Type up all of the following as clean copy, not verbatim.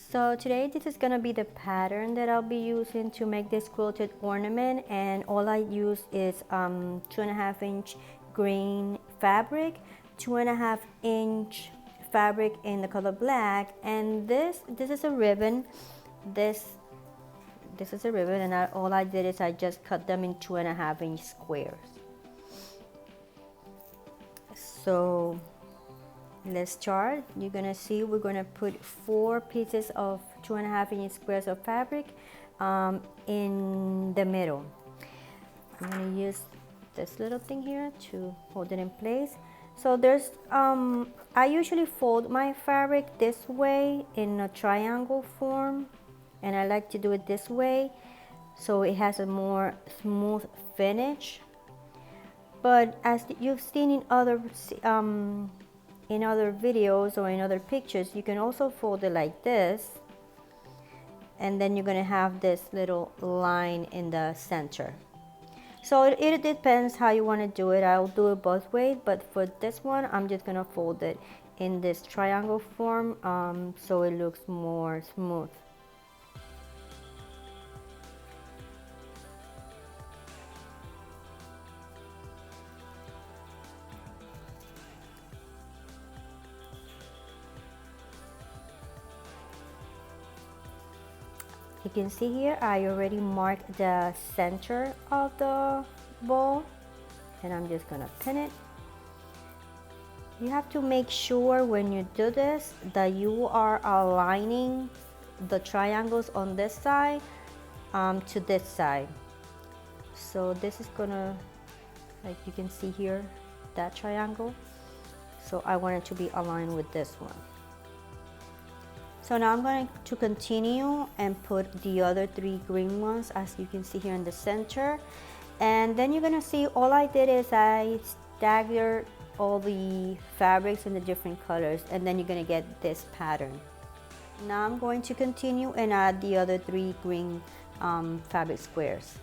So today this is gonna be the pattern that I'll be using to make this quilted ornament, and all I use is 2.5-inch green fabric, 2.5-inch fabric in the color black, and this is a ribbon. This is a ribbon, and all I did is I just cut them in 2.5-inch squares. So let's start. You're gonna see we're gonna put 4 pieces of 2.5-inch squares of fabric in the middle. I'm gonna use this little thing here to hold it in place. So there's I usually fold my fabric this way in a triangle form, and I like to do it this way so it has a more smooth finish. But as you've seen in other videos or in other pictures, you can also fold it like this, and then you're going to have this little line in the center. So it depends how you want to do it. I'll do it both ways, but for this one I'm just going to fold it in this triangle form so it looks more smooth. You can see here I already marked the center of the ball, and I'm just gonna pin it. You have to make sure when you do this that you are aligning the triangles on this side to this side. So this is gonna, like you can see here, that triangle. So I want it to be aligned with this one. So now I'm going to continue and put the other 3 green ones, as you can see here in the center. And then you're going to see all I did is I staggered all the fabrics in the different colors, and then you're going to get this pattern. Now I'm going to continue and add the other 3 green fabric squares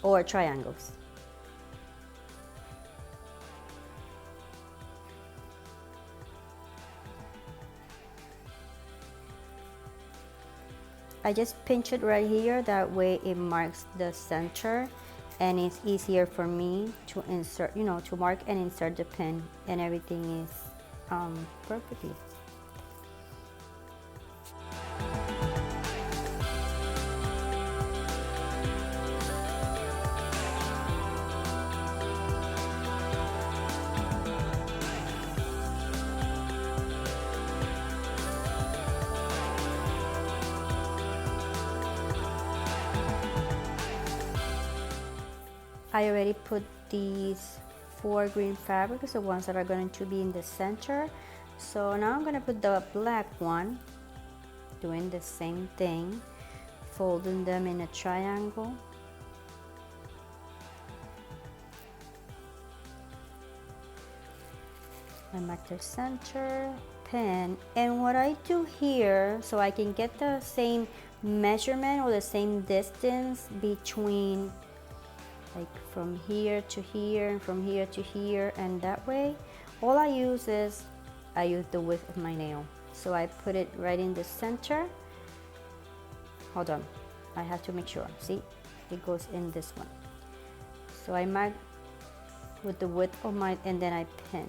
or triangles. I just pinch it right here, that way it marks the center and it's easier for me to insert, to mark and insert the pin, and everything is perfectly. I already put these 4 green fabrics, the ones that are going to be in the center. So now I'm going to put the black one, doing the same thing, folding them in a triangle. I mark the center, pin, and what I do here, so I can get the same measurement or the same distance between, like from here to here and from here to here, and that way all I use is I use the width of my nail. So I put it right in the center. Hold on, I have to make sure. See, it goes in this one. So I mark with the width of my, and then I pin,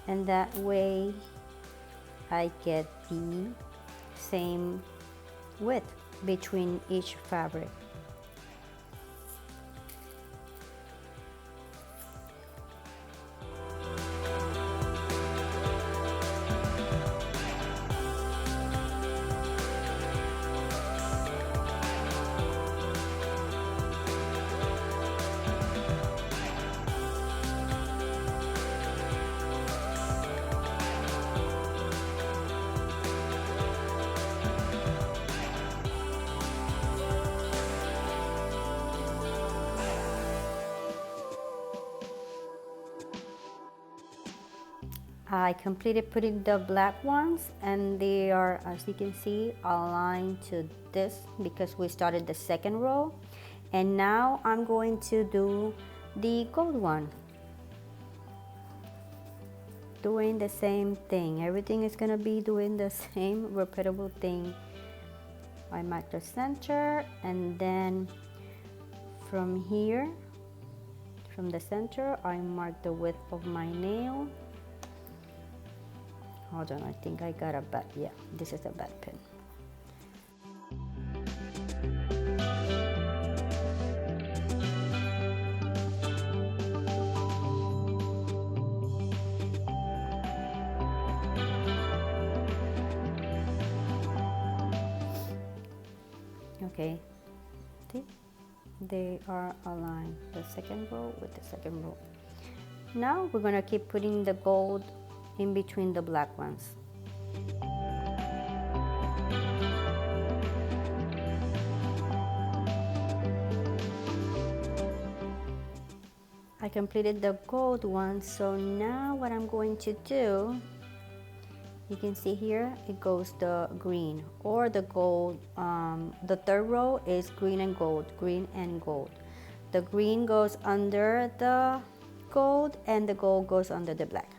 and that way I get the same width between each fabric. I completed putting the black ones, and they are, as you can see, aligned to this because we started the second row. And now I'm going to do the gold one. doing the same thing. Everything is gonna be doing the same repeatable thing. I mark the center, and then from here, from the center, I mark the width of my nail. Hold on, I think I got a bad, yeah, this is a bad pin. Okay, see? They are aligned, the second row with the second row. Now we're gonna keep putting the gold in between the black ones. I completed the gold one, so now what I'm going to do, you can see here, it goes the green or the gold. The third row is green and gold, green and gold. The green goes under the gold and the gold goes under the black.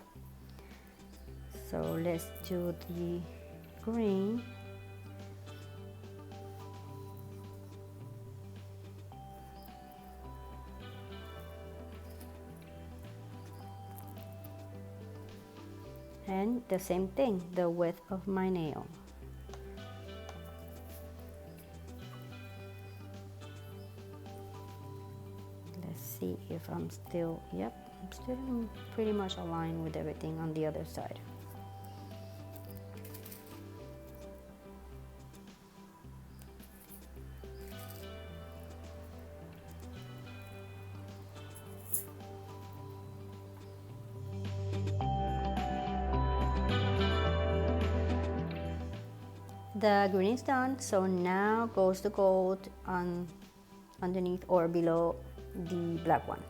So let's do the green. And the same thing, the width of my nail. Let's see if I'm still, yep, I'm still pretty much aligned with everything on the other side. The green is done, so now goes the gold on underneath or below the black one.